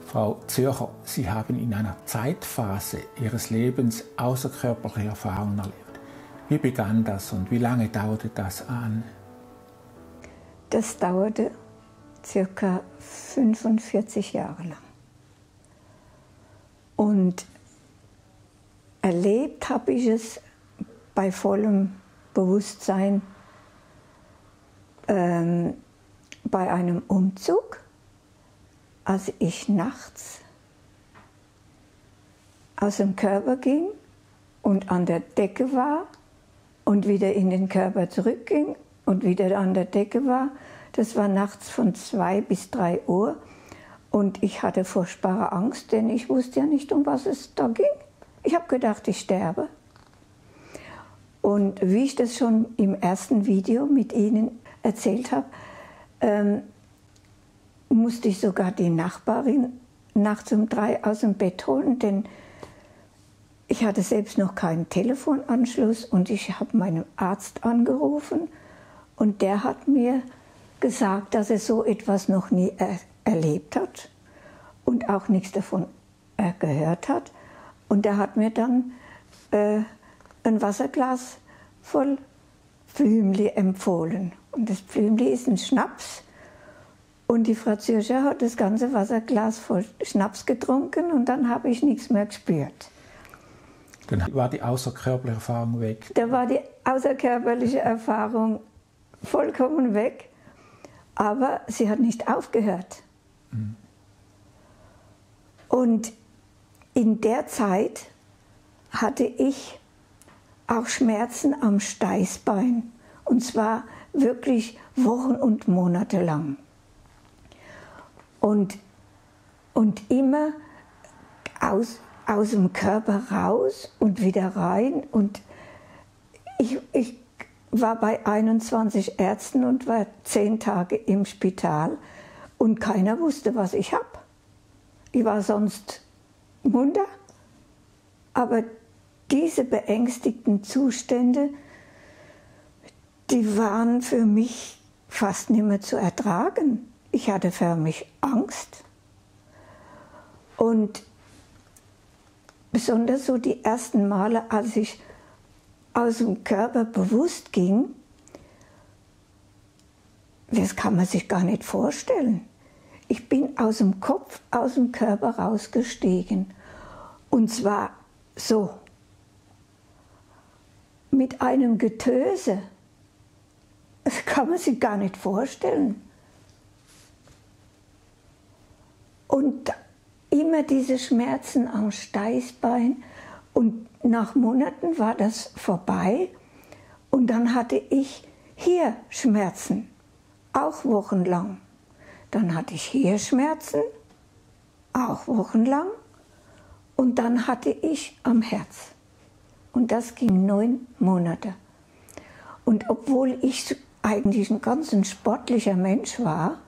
Frau Zürcher, Sie haben in einer Zeitphase Ihres Lebens außerkörperliche Erfahrungen erlebt. Wie begann das und wie lange dauerte das an? Das dauerte ca. 45 Jahre lang. Und erlebt habe ich es bei vollem Bewusstsein bei einem Umzug, als ich nachts aus dem Körper ging und an der Decke war und wieder in den Körper zurückging und wieder an der Decke war. Das war nachts von 2 bis 3 Uhr und ich hatte furchtbare Angst, denn ich wusste ja nicht, um was es da ging. Ich habe gedacht, ich sterbe. Und wie ich das schon im ersten Video mit Ihnen erzählt habe, musste ich sogar die Nachbarin nachts um 3 aus dem Bett holen, denn ich hatte selbst noch keinen Telefonanschluss und ich habe meinen Arzt angerufen und der hat mir gesagt, dass er so etwas noch nie erlebt hat und auch nichts davon gehört hat. Und er hat mir dann ein Wasserglas voll Pflümli empfohlen. Und das Pflümli ist ein Schnaps. Und die Frau Zürcher hat das ganze Wasserglas voll Schnaps getrunken und dann habe ich nichts mehr gespürt. Dann war die außerkörperliche Erfahrung weg? Da war die außerkörperliche Erfahrung vollkommen weg, aber sie hat nicht aufgehört. Mhm. Und in der Zeit hatte ich auch Schmerzen am Steißbein, und zwar wirklich Wochen und Monate lang. Und immer aus dem Körper raus und wieder rein. Und ich war bei 21 Ärzten und war 10 Tage im Spital und keiner wusste, was ich habe. Ich war sonst munter, aber diese beängstigten Zustände, die waren für mich fast nicht mehr zu ertragen. Ich hatte förmlich Angst. Und besonders so die ersten Male, als ich aus dem Körper bewusst ging, das kann man sich gar nicht vorstellen. Ich bin aus dem Kopf, aus dem Körper rausgestiegen. Und zwar so, mit einem Getöse. Das kann man sich gar nicht vorstellen. Und immer diese Schmerzen am Steißbein. Und nach Monaten war das vorbei. Und dann hatte ich hier Schmerzen, auch wochenlang. Dann hatte ich hier Schmerzen, auch wochenlang. Und dann hatte ich am Herz. Und das ging 9 Monate. Und obwohl ich eigentlich ein ganz sportlicher Mensch war,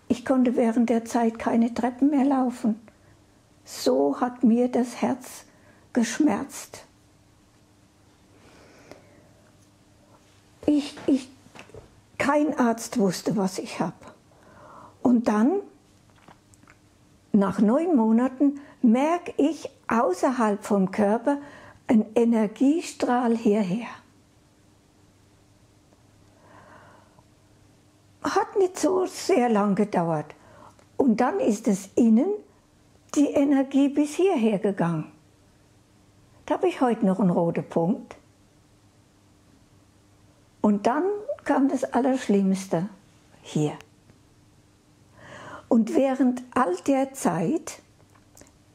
ich konnte während der Zeit keine Treppen mehr laufen. So hat mir das Herz geschmerzt. Kein Arzt wusste, was ich habe. Und dann, nach 9 Monaten, merke ich außerhalb vom Körper einen Energiestrahl hierher. Hat nicht so sehr lang gedauert. Und dann ist es innen die Energie bis hierher gegangen. Da habe ich heute noch einen roten Punkt. Und dann kam das Allerschlimmste hier. Und während all der Zeit,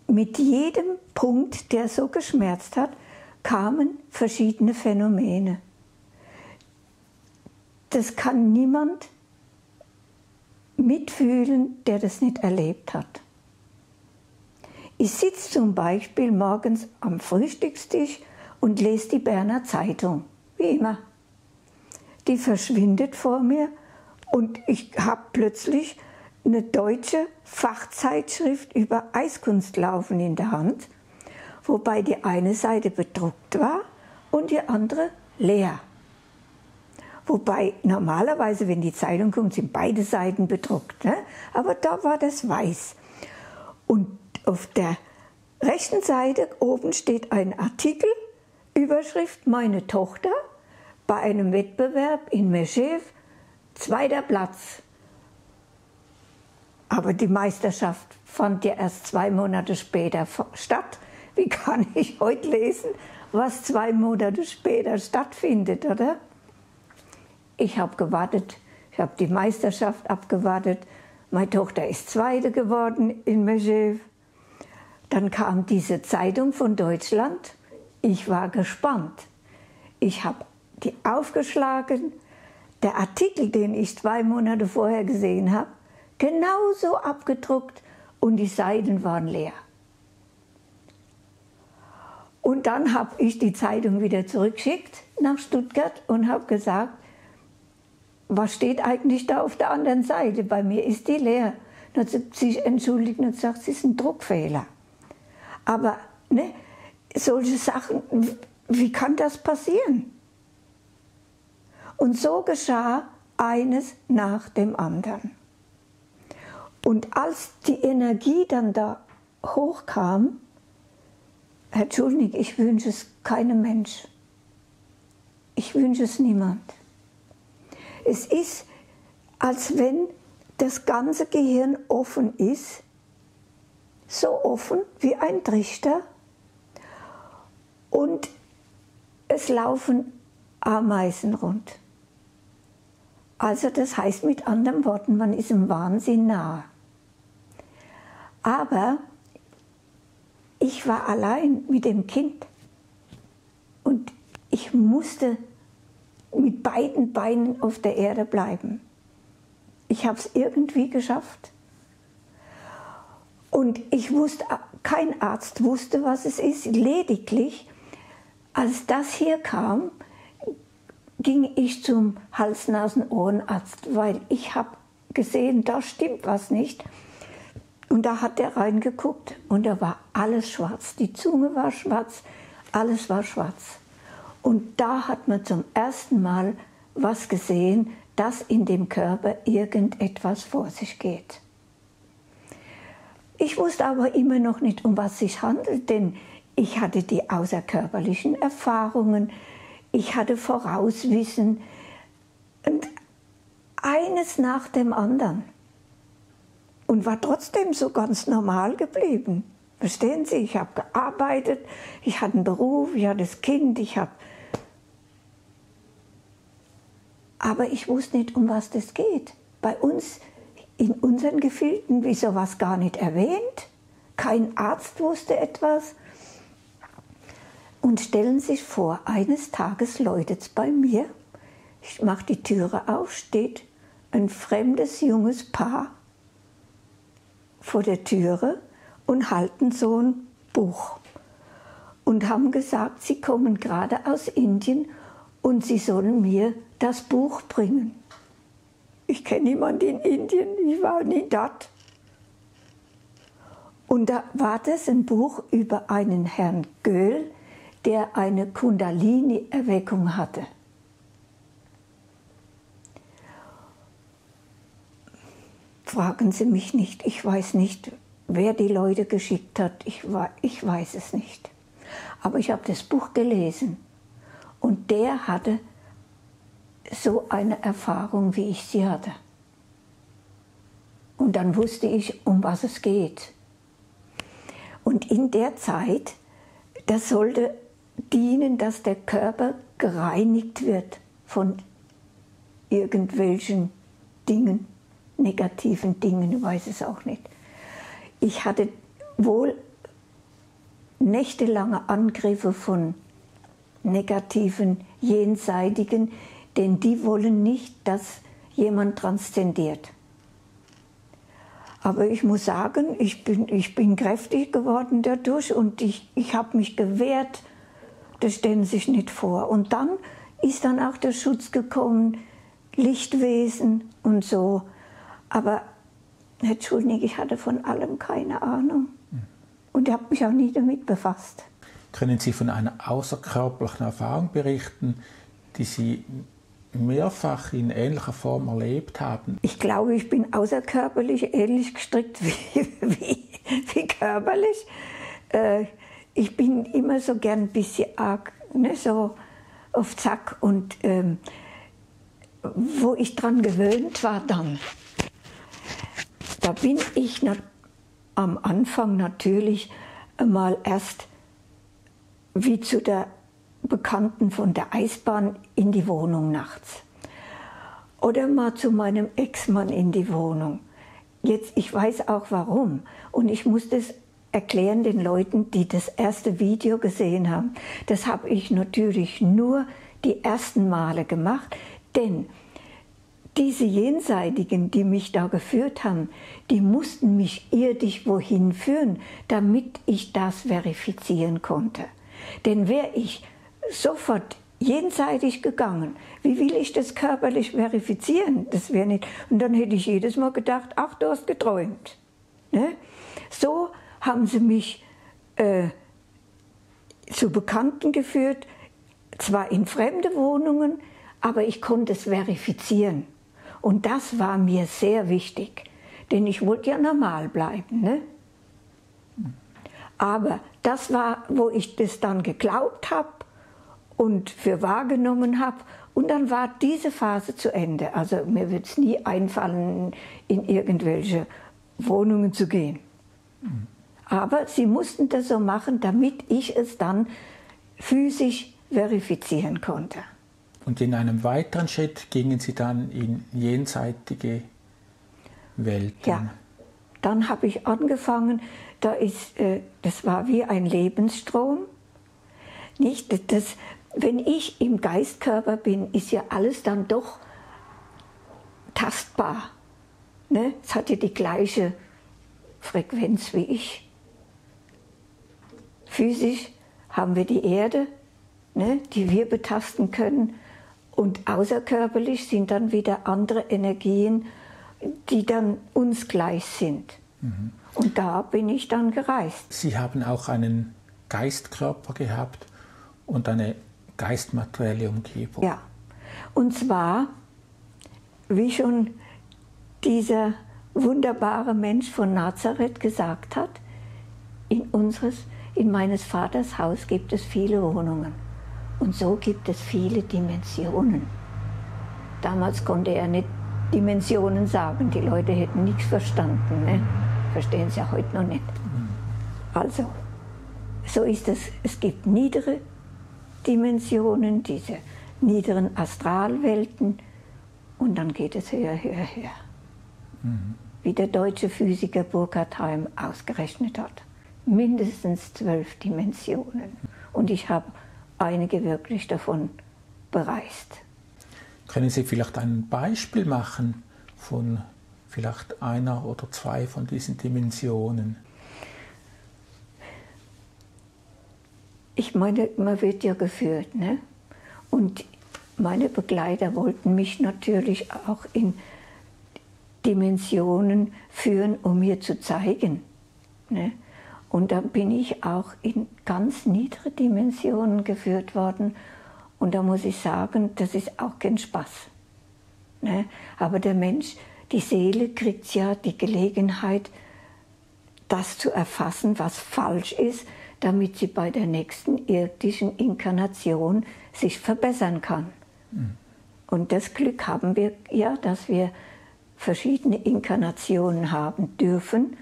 mit jedem Punkt, der so geschmerzt hat, kamen verschiedene Phänomene. Das kann niemand mitfühlen, der das nicht erlebt hat. Ich sitze zum Beispiel morgens am Frühstückstisch und lese die Berner Zeitung, wie immer. Die verschwindet vor mir und ich habe plötzlich eine deutsche Fachzeitschrift über Eiskunstlaufen in der Hand, wobei die eine Seite bedruckt war und die andere leer. Wobei normalerweise, wenn die Zeitung kommt, sind beide Seiten bedruckt. Ne? Aber da war das weiß. Und auf der rechten Seite oben steht ein Artikel, Überschrift Meine Tochter bei einem Wettbewerb in Megève, 2. Platz. Aber die Meisterschaft fand ja erst 2 Monate später statt. Wie kann ich heute lesen, was 2 Monate später stattfindet, oder? Ich habe gewartet, ich habe die Meisterschaft abgewartet. Meine Tochter ist 2. geworden in Megève. Dann kam diese Zeitung von Deutschland. Ich war gespannt. Ich habe die aufgeschlagen. Der Artikel, den ich 2 Monate vorher gesehen habe, genauso abgedruckt und die Seiten waren leer. Und dann habe ich die Zeitung wieder zurückgeschickt nach Stuttgart und habe gesagt, was steht eigentlich da auf der anderen Seite? Bei mir ist die leer. Dann hat sie sich entschuldigt und sagt, es ist ein Druckfehler. Aber ne, solche Sachen, wie kann das passieren? Und so geschah eines nach dem anderen. Und als die Energie dann da hochkam, Herr Tschulnig, ich wünsche es keinem Mensch. Ich wünsche es niemand. Es ist, als wenn das ganze Gehirn offen ist, so offen wie ein Trichter, und es laufen Ameisen rund. Also das heißt mit anderen Worten, man ist im Wahnsinn nahe. Aber ich war allein mit dem Kind und ich musste mit beiden Beinen auf der Erde bleiben. Ich habe es irgendwie geschafft. Und ich wusste, kein Arzt wusste, was es ist. Lediglich, als das hier kam, ging ich zum Hals-Nasen-Ohrenarzt, weil ich habe gesehen, da stimmt was nicht. Und da hat er reingeguckt und da war alles schwarz. Die Zunge war schwarz, alles war schwarz. Und da hat man zum ersten Mal was gesehen, dass in dem Körper irgendetwas vor sich geht. Ich wusste aber immer noch nicht, um was es sich handelt, denn ich hatte die außerkörperlichen Erfahrungen, ich hatte Vorauswissen und eines nach dem anderen. Und war trotzdem so ganz normal geblieben. Verstehen Sie, ich habe gearbeitet, ich hatte einen Beruf, ich hatte das Kind, aber ich wusste nicht, um was das geht. Bei uns, in unseren Gefilden, wie sowas gar nicht erwähnt. Kein Arzt wusste etwas. Und stellen Sie sich vor, eines Tages läutet es bei mir, ich mache die Türe auf, steht ein fremdes junges Paar vor der Türe und halten so ein Buch und haben gesagt, sie kommen gerade aus Indien und sie sollen mir das Buch bringen. Ich kenne niemanden in Indien, ich war nie dort. Und da war das ein Buch über einen Herrn Göhl, der eine Kundalini-Erweckung hatte. Fragen Sie mich nicht, ich weiß nicht, wer die Leute geschickt hat, ich weiß es nicht. Aber ich habe das Buch gelesen und der hatte so eine Erfahrung, wie ich sie hatte. Und dann wusste ich, um was es geht. Und in der Zeit, das sollte dienen, dass der Körper gereinigt wird von irgendwelchen Dingen, negativen Dingen, ich weiß es auch nicht. Ich hatte wohl nächtelange Angriffe von negativen, jenseitigen, denn die wollen nicht, dass jemand transzendiert. Aber ich muss sagen, ich bin kräftig geworden dadurch und ich habe mich gewehrt, das stellen Sie sich nicht vor. Und dann ist dann auch der Schutz gekommen, Lichtwesen und so. Aber, Herr Tschulnig, ich hatte von allem keine Ahnung. Und ich habe mich auch nie damit befasst. Können Sie von einer außerkörperlichen Erfahrung berichten, die Sie mehrfach in ähnlicher Form erlebt haben? Ich glaube, ich bin außerkörperlich ähnlich gestrickt wie körperlich. Ich bin immer so gern ein bisschen arg, ne, so auf Zack. Und wo ich dran gewöhnt war dann, da bin ich am Anfang natürlich mal erst wie zu der Bekannten von der Eisbahn in die Wohnung nachts. Oder mal zu meinem Ex-Mann in die Wohnung. Jetzt, ich weiß auch warum. Und ich muss das erklären den Leuten, die das erste Video gesehen haben. Das habe ich natürlich nur die ersten Male gemacht, denn diese Jenseitigen, die mich da geführt haben, die mussten mich irdisch wohin führen, damit ich das verifizieren konnte. Denn wäre ich sofort jenseitig gegangen, wie will ich das körperlich verifizieren? Das wäre nicht. Und dann hätte ich jedes Mal gedacht, ach, du hast geträumt. Ne? So haben sie mich zu Bekannten geführt, zwar in fremde Wohnungen, aber ich konnte es verifizieren. Und das war mir sehr wichtig, denn ich wollte ja normal bleiben. Ne? Aber das war, wo ich das dann geglaubt habe und für wahrgenommen habe. Und dann war diese Phase zu Ende. Also mir wird es nie einfallen, in irgendwelche Wohnungen zu gehen. Aber sie mussten das so machen, damit ich es dann physisch verifizieren konnte. Und in einem weiteren Schritt gingen Sie dann in jenseitige Welten. Ja, dann habe ich angefangen, das war wie ein Lebensstrom. Nicht? Wenn ich im Geistkörper bin, ist ja alles dann doch tastbar. Ne? Es hat ja die gleiche Frequenz wie ich. Physisch haben wir die Erde, ne, die wir betasten können. Und außerkörperlich sind dann wieder andere Energien, die dann uns gleich sind. Mhm. Und da bin ich dann gereist. Sie haben auch einen Geistkörper gehabt und eine geistmaterielle Umgebung. Ja, und zwar, wie schon dieser wunderbare Mensch von Nazareth gesagt hat, in meines Vaters Haus gibt es viele Wohnungen. Und so gibt es viele Dimensionen. Damals konnte er nicht Dimensionen sagen, die Leute hätten nichts verstanden. Ne? Verstehen sie ja heute noch nicht. Also, so ist es. Es gibt niedere Dimensionen, diese niederen Astralwelten, und dann geht es höher, höher, höher. Mhm. Wie der deutsche Physiker Burkhard Heim ausgerechnet hat. Mindestens 12 Dimensionen. Und ich habe einige wirklich davon bereist. Können Sie vielleicht ein Beispiel machen von vielleicht einer oder zwei von diesen Dimensionen? Ich meine, man wird ja geführt, ne? Und meine Begleiter wollten mich natürlich auch in Dimensionen führen, um mir zu zeigen, ne? Und da bin ich auch in ganz niedere Dimensionen geführt worden. Und da muss ich sagen, das ist auch kein Spaß. Ne? Aber der Mensch, die Seele kriegt ja die Gelegenheit, das zu erfassen, was falsch ist, damit sie bei der nächsten irdischen Inkarnation sich verbessern kann. Mhm. Und das Glück haben wir ja, dass wir verschiedene Inkarnationen haben dürfen,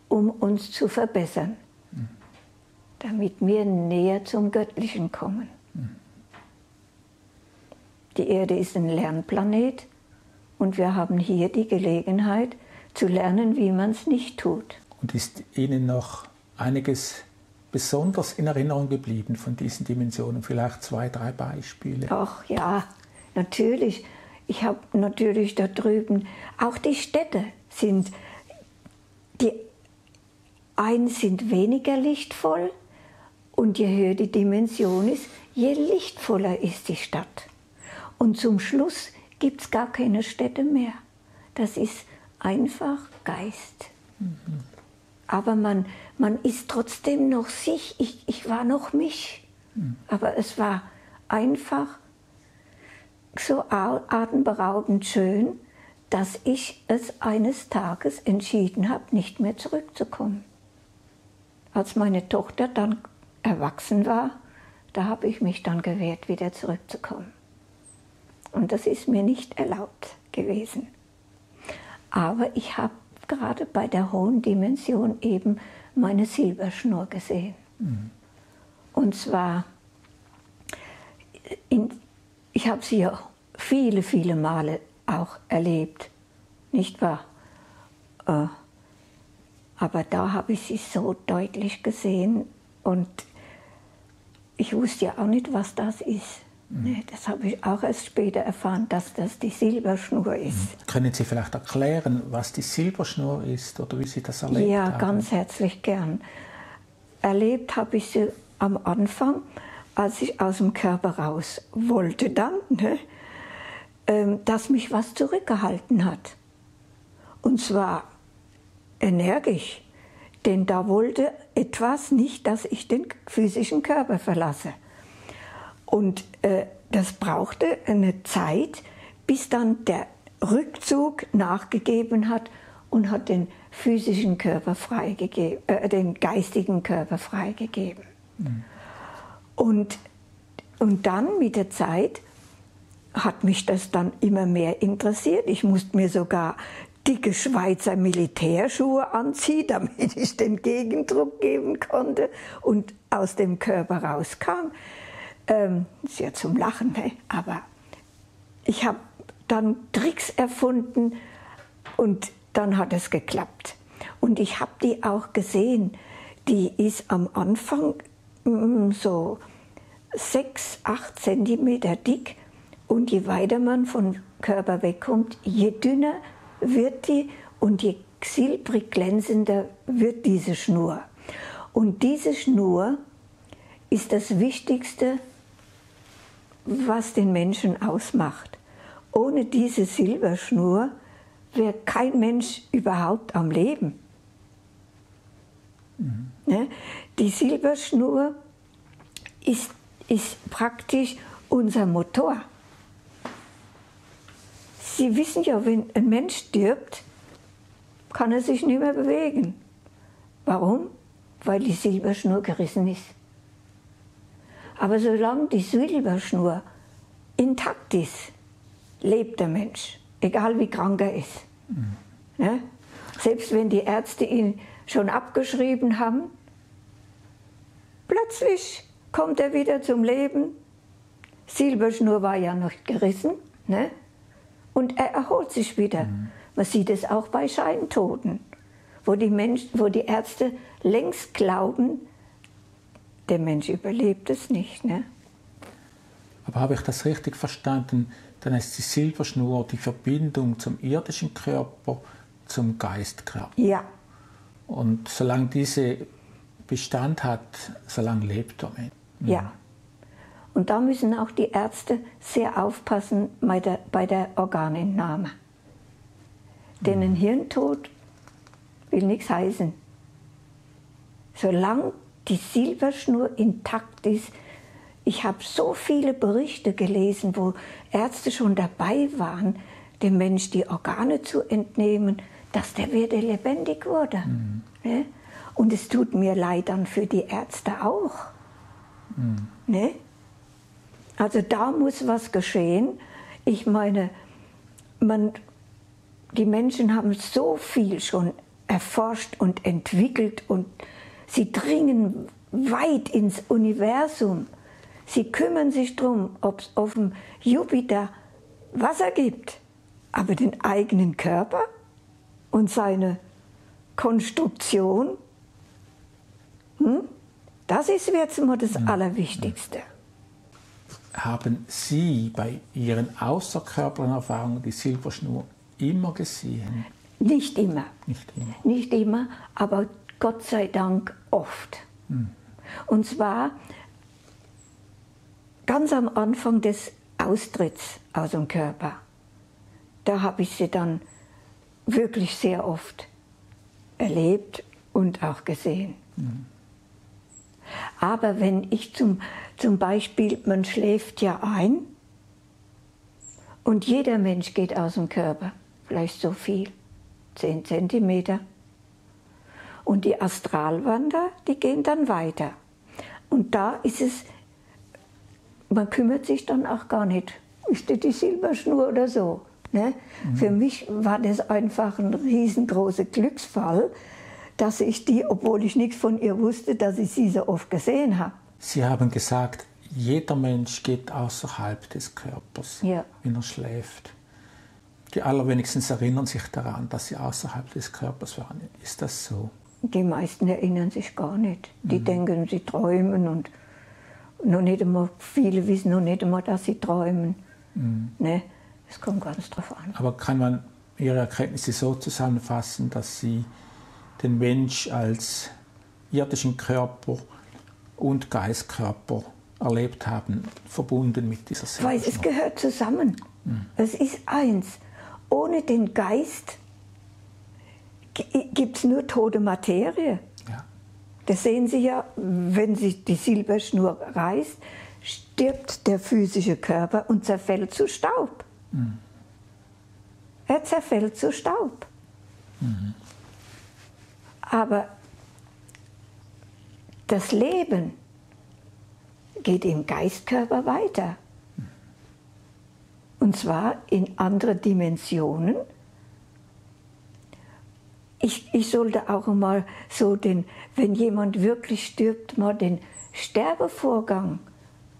um uns zu verbessern, damit wir näher zum Göttlichen kommen. Die Erde ist ein Lernplanet und wir haben hier die Gelegenheit zu lernen, wie man es nicht tut. Und ist Ihnen noch einiges besonders in Erinnerung geblieben von diesen Dimensionen? Vielleicht 2, 3 Beispiele? Ach ja, natürlich. Ich habe natürlich da drüben, auch die Städte sind, die einen sind weniger lichtvoll und je höher die Dimension ist, je lichtvoller ist die Stadt. Und zum Schluss gibt es gar keine Städte mehr. Das ist einfach Geist. Mhm. Aber man ist trotzdem noch sich. Ich war noch mich. Mhm. Aber es war einfach so atemberaubend schön, dass ich es eines Tages entschieden habe, nicht mehr zurückzukommen. Als meine Tochter dann erwachsen war, da habe ich mich dann gewehrt, wieder zurückzukommen. Und das ist mir nicht erlaubt gewesen. Aber ich habe gerade bei der hohen Dimension eben meine Silberschnur gesehen. Und zwar, ich habe sie ja viele, viele Male auch erlebt, nicht wahr? Aber da habe ich sie so deutlich gesehen und ich wusste ja auch nicht, was das ist. Nee, das habe ich auch erst später erfahren, dass das die Silberschnur ist. Können Sie vielleicht erklären, was die Silberschnur ist oder wie Sie das erlebt haben? Ja, ganz herzlich gern. Erlebt habe ich sie am Anfang, als ich aus dem Körper raus wollte dann, ne, dass mich was zurückgehalten hat. Und zwar energisch, denn da wollte etwas nicht, dass ich den physischen Körper verlasse. Und das brauchte eine Zeit, bis dann der Rückzug nachgegeben hat und hat den physischen Körper freigegeben, den geistigen Körper freigegeben. Und dann mit der Zeit hat mich das dann immer mehr interessiert. Ich musste mir sogar dicke Schweizer Militärschuhe anziehen, damit ich den Gegendruck geben konnte und aus dem Körper rauskam. Ist ja zum Lachen, ne? Aber ich habe dann Tricks erfunden und dann hat es geklappt. Und ich habe die auch gesehen, die ist am Anfang so 6, 8 Zentimeter dick und je weiter man vom Körper wegkommt, je dünner wird die und je silbrig glänzender wird diese Schnur. Und diese Schnur ist das Wichtigste, was den Menschen ausmacht. Ohne diese Silberschnur wäre kein Mensch überhaupt am Leben. Ne? Die Silberschnur ist praktisch unser Motor. Sie wissen ja, wenn ein Mensch stirbt, kann er sich nicht mehr bewegen. Warum? Weil die Silberschnur gerissen ist. Aber solange die Silberschnur intakt ist, lebt der Mensch, egal wie krank er ist. Ne? Selbst wenn die Ärzte ihn schon abgeschrieben haben, plötzlich kommt er wieder zum Leben. Silberschnur war ja noch gerissen, ne? Und er erholt sich wieder. Man sieht es auch bei Scheintoten, wo die Ärzte längst glauben, der Mensch überlebt es nicht. Ne? Aber habe ich das richtig verstanden, dann ist die Silberschnur die Verbindung zum irdischen Körper, zum Geistkörper. Ja. Und solange diese Bestand hat, solange lebt der Mensch. Ja. Und da müssen auch die Ärzte sehr aufpassen bei der Organentnahme. Denn ein Hirntod will nichts heißen. Solange die Silberschnur intakt ist, ich habe so viele Berichte gelesen, wo Ärzte schon dabei waren, dem Mensch die Organe zu entnehmen, dass der wieder lebendig wurde. Ne? Und es tut mir leid dann für die Ärzte auch. Ne? Also da muss was geschehen. Ich meine, die Menschen haben so viel schon erforscht und entwickelt und sie dringen weit ins Universum. Sie kümmern sich darum, ob es auf dem Jupiter Wasser gibt, aber den eigenen Körper und seine Konstruktion, das ist jetzt mal das Allerwichtigste. Haben Sie bei Ihren außerkörperlichen Erfahrungen die Silberschnur immer gesehen? Nicht immer. Nicht immer. Nicht immer, aber Gott sei Dank oft. Und zwar ganz am Anfang des Austritts aus dem Körper. Da habe ich sie dann wirklich sehr oft erlebt und auch gesehen. Aber wenn ich zum Beispiel, man schläft ja ein Und jeder Mensch geht aus dem Körper, vielleicht so viel, 10 Zentimeter. Und die Astralwander, die gehen dann weiter. Und da ist es, man kümmert sich dann auch gar nicht, ist das die Silberschnur oder so. Ne? Für mich war das einfach ein riesengroßer Glücksfall, dass ich die, obwohl ich nichts von ihr wusste, dass ich sie so oft gesehen habe. Sie haben gesagt, jeder Mensch geht außerhalb des Körpers, Ja. wenn er schläft. Die allerwenigsten erinnern sich daran, dass sie außerhalb des Körpers waren. Ist das so? Die meisten erinnern sich gar nicht. Die denken, sie träumen und noch nicht einmal, viele wissen noch nicht einmal, dass sie träumen. Ne? Es kommt ganz drauf an. Aber kann man Ihre Erkenntnisse so zusammenfassen, dass Sie den Mensch als irdischen Körper und Geistkörper erlebt haben, verbunden mit dieser Weil es Silberschnur? gehört zusammen. Es ist eins. Ohne den Geist gibt es nur tote Materie. Ja. Das sehen Sie ja, wenn sich die Silberschnur reißt, stirbt der physische Körper und zerfällt zu Staub. Er zerfällt zu Staub. Aber das Leben geht im Geistkörper weiter. Und zwar in andere Dimensionen. Ich sollte auch mal so wenn jemand wirklich stirbt, mal den Sterbevorgang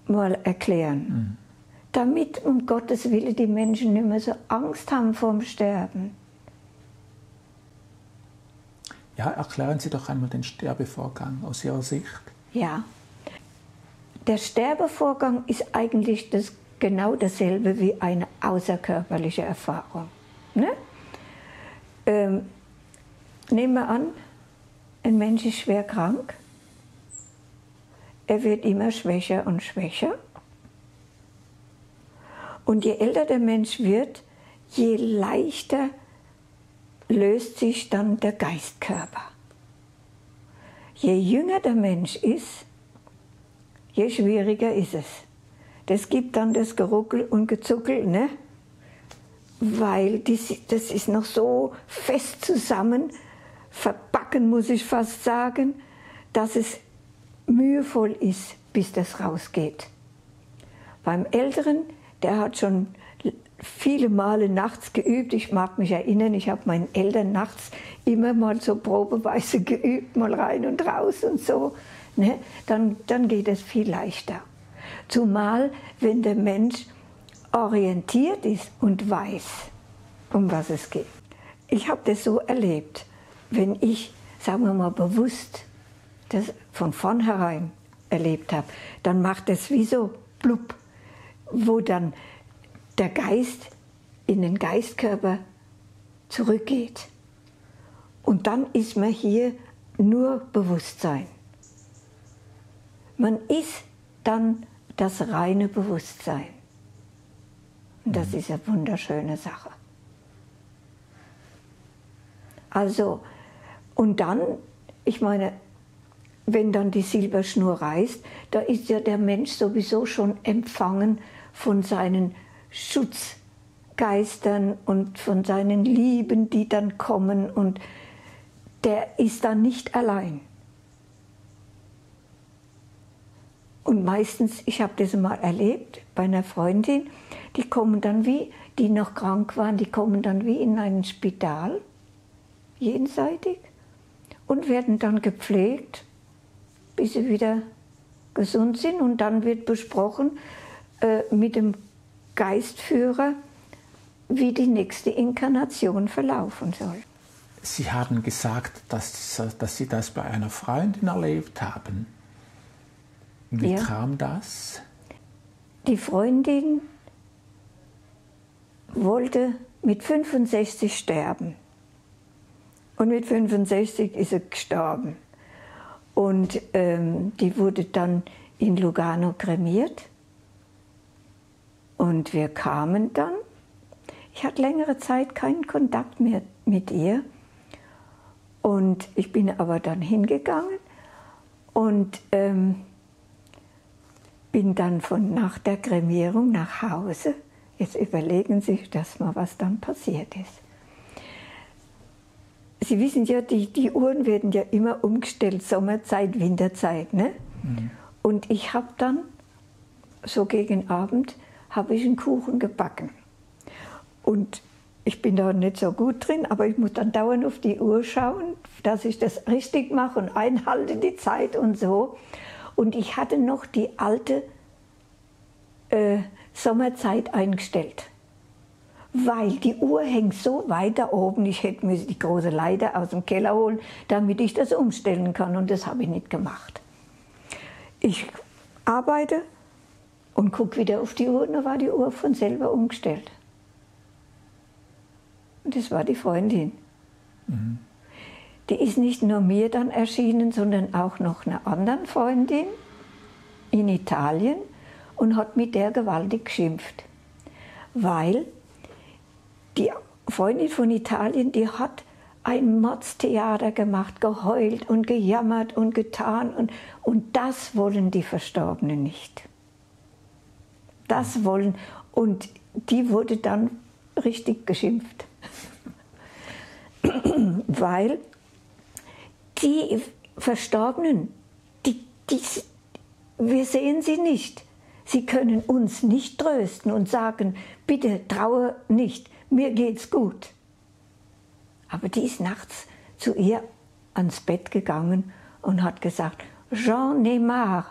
mal erklären. Damit um Gottes Willen die Menschen nicht mehr so Angst haben vorm Sterben. Ja, erklären Sie doch einmal den Sterbevorgang aus Ihrer Sicht. Ja, der Sterbevorgang ist eigentlich genau dasselbe wie eine außerkörperliche Erfahrung. Ne? Nehmen wir an, ein Mensch ist schwer krank. Er wird immer schwächer und schwächer. Und je älter der Mensch wird, je leichter löst sich dann der Geistkörper. Je jünger der Mensch ist, je schwieriger ist es. Das gibt dann das Geruckel und Gezuckel, ne? Weil das ist noch so fest zusammen, verbacken muss ich fast sagen, dass es mühevoll ist, bis das rausgeht. Beim Älteren, der hat schon viele Male nachts geübt. Ich mag mich erinnern, ich habe meinen Eltern nachts immer mal so probeweise geübt, mal rein und raus und so. Ne? Dann geht es viel leichter. Zumal, wenn der Mensch orientiert ist und weiß, um was es geht. Ich habe das so erlebt, wenn ich, sagen wir mal, bewusst das von vornherein erlebt habe, dann macht es wie so blub, wo dann der Geist in den Geistkörper zurückgeht. Und dann ist man hier nur Bewusstsein. Man ist dann das reine Bewusstsein. Und das ist eine wunderschöne Sache. Also, und dann, ich meine, wenn dann die Silberschnur reißt, da ist ja der Mensch sowieso schon empfangen von seinen Schutzgeistern und von seinen Lieben, die dann kommen, und der ist dann nicht allein. Und meistens, ich habe das mal erlebt bei einer Freundin, die kommen dann die noch krank waren, die kommen dann wie in ein Spital, jenseitig, und werden dann gepflegt, bis sie wieder gesund sind. Und dann wird besprochen mit dem Geistführer, wie die nächste Inkarnation verlaufen soll. Sie haben gesagt, dass Sie das bei einer Freundin erlebt haben. Wie kam das? Die Freundin wollte mit 65 sterben. Und mit 65 ist sie gestorben. Und die wurde dann in Lugano kremiert. Und wir kamen dann. Ich hatte längere Zeit keinen Kontakt mehr mit ihr. Und ich bin aber dann hingegangen und bin dann nach der Kremierung nach Hause Jetzt überlegen Sie sich das mal, was dann passiert ist. Sie wissen ja, die Uhren werden ja immer umgestellt, Sommerzeit, Winterzeit. Ne? Und ich habe dann, so gegen Abend, habe ich einen Kuchen gebacken. Und ich bin da nicht so gut drin, aber ich muss dann dauernd auf die Uhr schauen, dass ich das richtig mache und einhalte die Zeit und so. Und ich hatte noch die alte Sommerzeit eingestellt. Weil die Uhr hängt so weit da oben, ich hätte mir die große Leiter aus dem Keller holen, damit ich das umstellen kann. Und das habe ich nicht gemacht. Ich arbeite und gucke wieder auf die Uhr, und dann war die Uhr von selber umgestellt. Und das war die Freundin. Die ist nicht nur mir dann erschienen, sondern auch noch einer anderen Freundin in Italien und hat mit der gewaltig geschimpft. Weil die Freundin von Italien, die hat ein Mordstheater gemacht, geheult und gejammert und getan. Und das wollen die Verstorbenen nicht. Das wollen, und die wurde dann richtig geschimpft. Weil die Verstorbenen, wir sehen sie nicht. Sie können uns nicht trösten und sagen, bitte traue nicht, mir geht's gut. Aber die ist nachts zu ihr ans Bett gegangen und hat gesagt, J'en ai marre,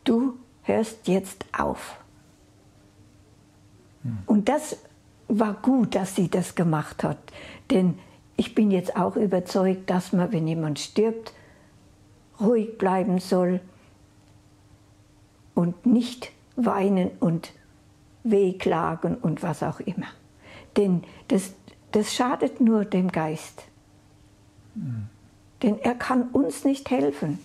du hörst jetzt auf. Und das war gut, dass sie das gemacht hat, denn ich bin jetzt auch überzeugt, dass man, wenn jemand stirbt, ruhig bleiben soll und nicht weinen und wehklagen und was auch immer. Denn das schadet nur dem Geist. Denn er kann uns nicht helfen.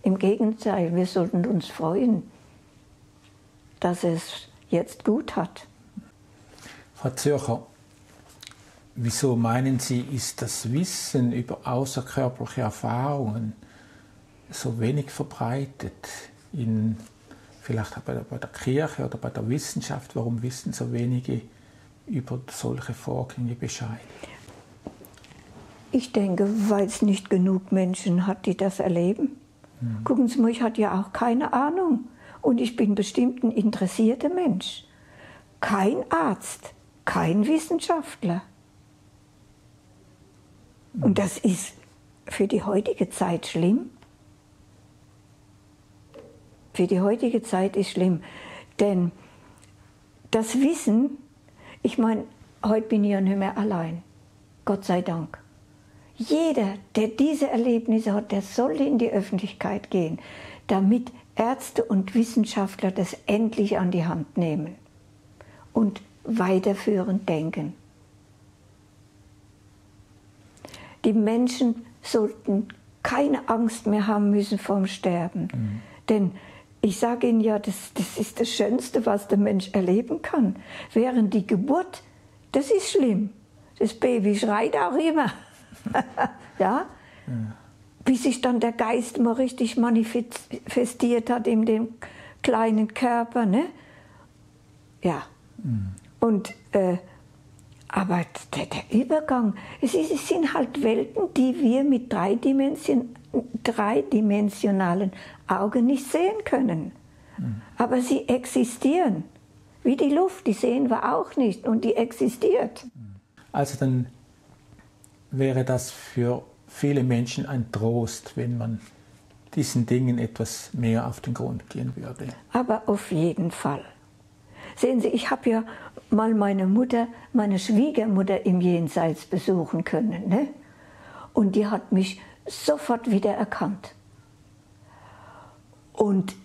Im Gegenteil, wir sollten uns freuen, dass es jetzt gut hat. Frau Zürcher, wieso meinen Sie, ist das Wissen über außerkörperliche Erfahrungen so wenig verbreitet, vielleicht bei der Kirche oder bei der Wissenschaft? Warum wissen so wenige über solche Vorgänge Bescheid? Ich denke, weil es nicht genug Menschen hat, die das erleben. Gucken Sie mal, ich hatte ja auch keine Ahnung. Und ich bin bestimmt ein interessierter Mensch. Kein Arzt, kein Wissenschaftler. Und das ist für die heutige Zeit schlimm. Für die heutige Zeit ist schlimm. Denn das Wissen, ich meine, heute bin ich ja nicht mehr allein. Gott sei Dank. Jeder, der diese Erlebnisse hat, der soll in die Öffentlichkeit gehen, damit Ärzte und Wissenschaftler das endlich an die Hand nehmen und weiterführend denken. Die Menschen sollten keine Angst mehr haben müssen vorm Sterben. Denn ich sage Ihnen ja, das ist das Schönste, was der Mensch erleben kann. Während die Geburt, das ist schlimm. Das Baby schreit auch immer. Ja? Bis sich dann der Geist mal richtig manifestiert hat in dem kleinen Körper. Ne? Ja. Und, aber der Übergang, es sind halt Welten, die wir mit dreidimensionalen Augen nicht sehen können. Aber sie existieren. Wie die Luft, die sehen wir auch nicht und die existiert. Also dann wäre das für viele Menschen ein Trost, wenn man diesen Dingen etwas mehr auf den Grund gehen würde. Aber auf jeden Fall. Sehen Sie, ich habe ja mal meine Schwiegermutter im Jenseits besuchen können. Ne? Und die hat mich sofort wieder erkannt. Und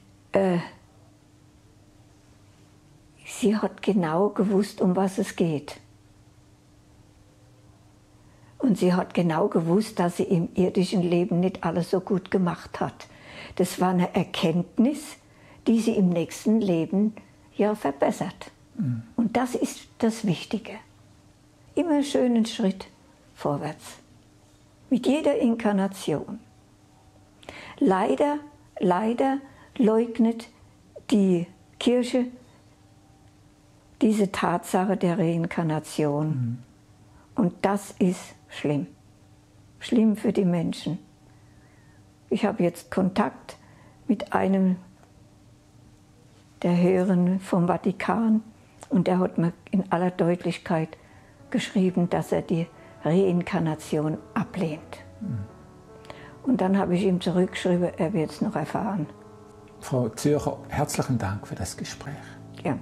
sie hat genau gewusst, um was es geht. Und sie hat genau gewusst, dass sie im irdischen Leben nicht alles so gut gemacht hat. Das war eine Erkenntnis, die sie im nächsten Leben ja verbessert. Und das ist das Wichtige. Immer einen schönen Schritt vorwärts. Mit jeder Inkarnation. Leider leugnet die Kirche diese Tatsache der Reinkarnation. Und das ist schlimm. Schlimm für die Menschen. Ich habe jetzt Kontakt mit einem der Höheren vom Vatikan und der hat mir in aller Deutlichkeit geschrieben, dass er die Reinkarnation ablehnt. Und dann habe ich ihm zurückgeschrieben, er wird es noch erfahren. Frau Zürcher, herzlichen Dank für das Gespräch. Ja.